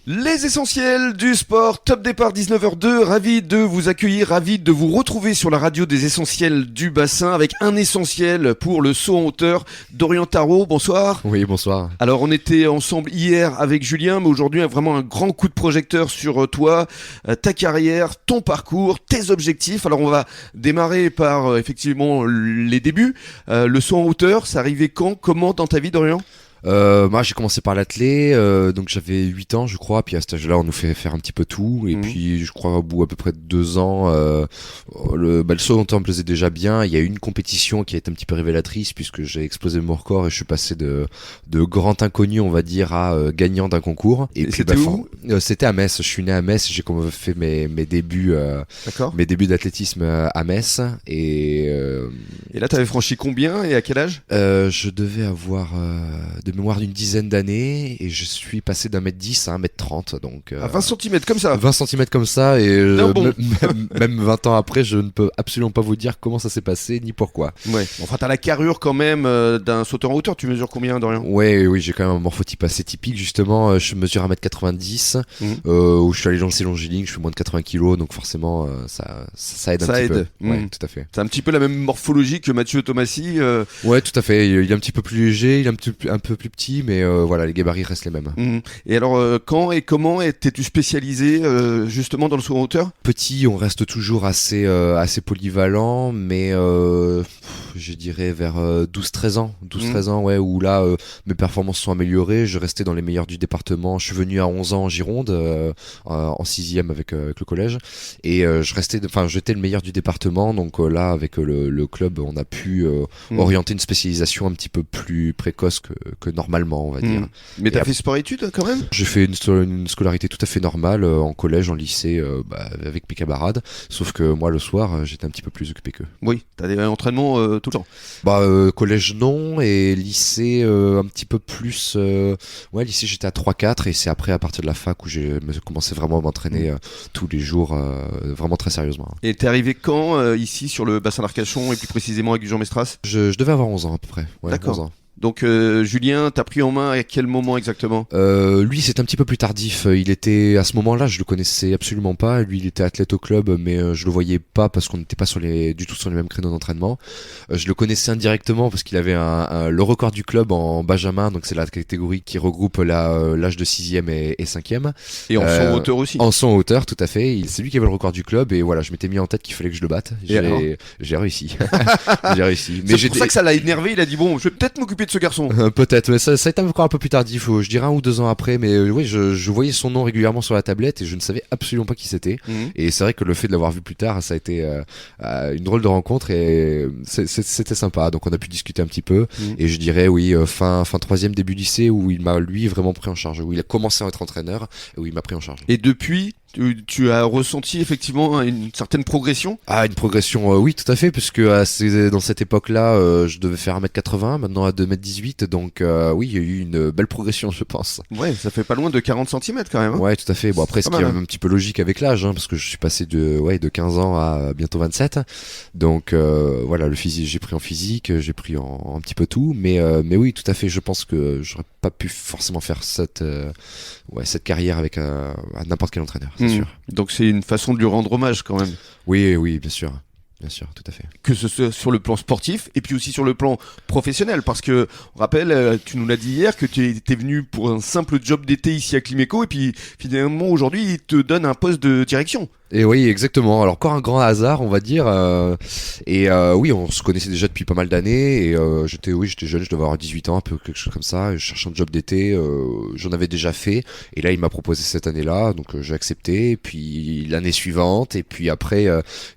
Les essentiels du sport, top départ 19h02, ravi de vous accueillir, ravi de vous retrouver sur la radio des essentiels du bassin avec un essentiel pour le saut en hauteur. Dorian Tarot, bonsoir. Oui, bonsoir. Alors on était ensemble hier avec Julien, mais aujourd'hui vraiment un grand coup de projecteur sur toi, ta carrière, ton parcours, tes objectifs. Alors on va démarrer par effectivement les débuts. Le saut en hauteur, ça arrivait quand, comment dans ta vie, Dorian ? Moi j'ai commencé par l'athlé, donc j'avais 8 ans je crois, puis à cet âge-là on nous fait faire un petit peu tout, et puis je crois au bout à peu près de 2 ans, le saut en hauteur me plaisait déjà bien. Il y a eu une compétition qui a été un petit peu révélatrice puisque j'ai explosé mon record et je suis passé de grand inconnu on va dire à gagnant d'un concours. Et puis, c'était où ? C'était à Metz, je suis né à Metz, j'ai fait mes débuts d'athlétisme à Metz, et là t'avais franchi combien et à quel âge ? Je devais avoir de mémoire d'une dizaine d'années, et je suis passé d'un mètre 10 à 1m30, donc à 20 cm comme ça. 20 cm comme ça, et même 20 ans après je ne peux absolument pas vous dire comment ça s'est passé ni pourquoi. Ouais. Enfin t'as la carrure quand même d'un sauteur en hauteur. Tu mesures combien, Dorian ? Oui, j'ai quand même un morphotype assez typique justement. Je mesure 1m90, où je suis allé lancer longiligne, je fais moins de 80 kg, donc forcément ça aide un petit peu. Ouais, tout à fait. C'est un petit peu la même morphologie que Mathieu Thomasy. Ouais, tout à fait. Il est un petit peu plus léger, il est un peu plus petit, mais voilà, les gabarits restent les mêmes. Et alors, quand et comment étais-tu spécialisé justement dans le saut en hauteur ? Petit, on reste toujours assez polyvalent, mais je dirais vers 12-13 ans. 12-13 ans, ouais, où là, mes performances sont améliorées. Je restais dans les meilleurs du département. Je suis venu à 11 ans en Gironde, en 6e avec le collège. Et j'étais le meilleur du département. Donc là, avec le club, on a pu orienter une spécialisation un petit peu plus précoce que normalement, on va dire. Mais t'as fait sport-études quand même ? J'ai fait une scolarité tout à fait normale, en collège, en lycée, avec mes camarades. Sauf que moi, le soir, j'étais un petit peu plus occupé qu'eux. Oui, t'as des entraînements tout le temps. Collège non, et lycée un petit peu plus. Lycée j'étais à 3-4, et c'est après à partir de la fac où j'ai commencé vraiment à m'entraîner tous les jours, vraiment très sérieusement. Et t'es arrivé quand ici sur le bassin d'Arcachon, et plus précisément avec Jean Mestras ? Je devais avoir 11 ans à peu près. Ouais, d'accord. 11 ans. Donc Julien, t'as pris en main à quel moment exactement ? Lui c'est un petit peu plus tardif. Il était à ce moment-là, je le connaissais absolument pas. Lui il était athlète au club, mais je le voyais pas parce qu'on n'était pas du tout sur les mêmes créneaux d'entraînement. Je le connaissais indirectement parce qu'il avait le record du club en Benjamin, donc c'est la catégorie qui regroupe l'âge de 6e et 5e. Et en saut en hauteur aussi. En saut en hauteur, tout à fait. C'est lui qui avait le record du club, et voilà, je m'étais mis en tête qu'il fallait que je le batte. J'ai réussi. J'ai réussi. Mais c'est pour ça que ça l'a énervé. Il a dit bon, je vais peut-être m'occuper de ce garçon. Peut-être, mais ça a été encore un peu plus tardif, je dirais 1 ou 2 ans après, mais oui, je voyais son nom régulièrement sur la tablette et je ne savais absolument pas qui c'était. Et c'est vrai que le fait de l'avoir vu plus tard, ça a été une drôle de rencontre, et c'était sympa. Donc on a pu discuter un petit peu, et je dirais oui, fin 3e, début lycée, où il m'a lui vraiment pris en charge, où il a commencé à être entraîneur et où il m'a pris en charge. Et depuis, tu as ressenti effectivement une certaine progression ? Une progression, oui, tout à fait, puisque dans cette époque-là, je devais faire 1m80, maintenant à 2m18, donc oui, il y a eu une belle progression, je pense. Ouais, ça fait pas loin de 40 cm quand même. Ouais, tout à fait. Bon, après, ce qui est un petit peu logique avec l'âge, parce que je suis passé de 15 ans à bientôt 27. Donc voilà, le physique, j'ai pris en physique, j'ai pris en un petit peu tout, mais oui, tout à fait, je pense que j'aurais pas pu forcément faire cette carrière avec n'importe quel entraîneur. C'est sûr. Donc c'est une façon de lui rendre hommage quand même. Oui, bien sûr. Bien sûr, tout à fait. Que ce soit sur le plan sportif et puis aussi sur le plan professionnel, parce que, on rappelle, tu nous l'as dit hier, que tu étais venu pour un simple job d'été ici à Climéco, et puis finalement aujourd'hui il te donne un poste de direction. Et oui, exactement. Alors encore un grand hasard, on va dire. Oui, on se connaissait déjà depuis pas mal d'années. Et j'étais jeune, je devais avoir 18 ans, un peu quelque chose comme ça. Et je cherchais un job d'été, j'en avais déjà fait. Et là, il m'a proposé cette année-là, donc j'ai accepté. Et puis l'année suivante, et puis après,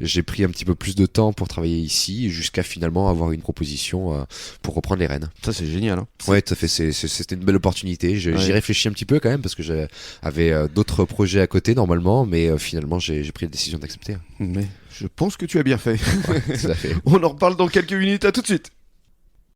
j'ai pris un petit peu plus de temps pour travailler ici, jusqu'à finalement avoir une proposition pour reprendre les rênes. Ça, c'est génial. Hein. Ouais, tout à fait. C'était une belle opportunité. J'y réfléchis un petit peu quand même parce que j'avais d'autres projets à côté normalement, mais finalement j'ai pris la décision d'accepter. Mais je pense que tu as bien fait. Ouais, tout à fait. On en reparle dans quelques minutes, à tout de suite.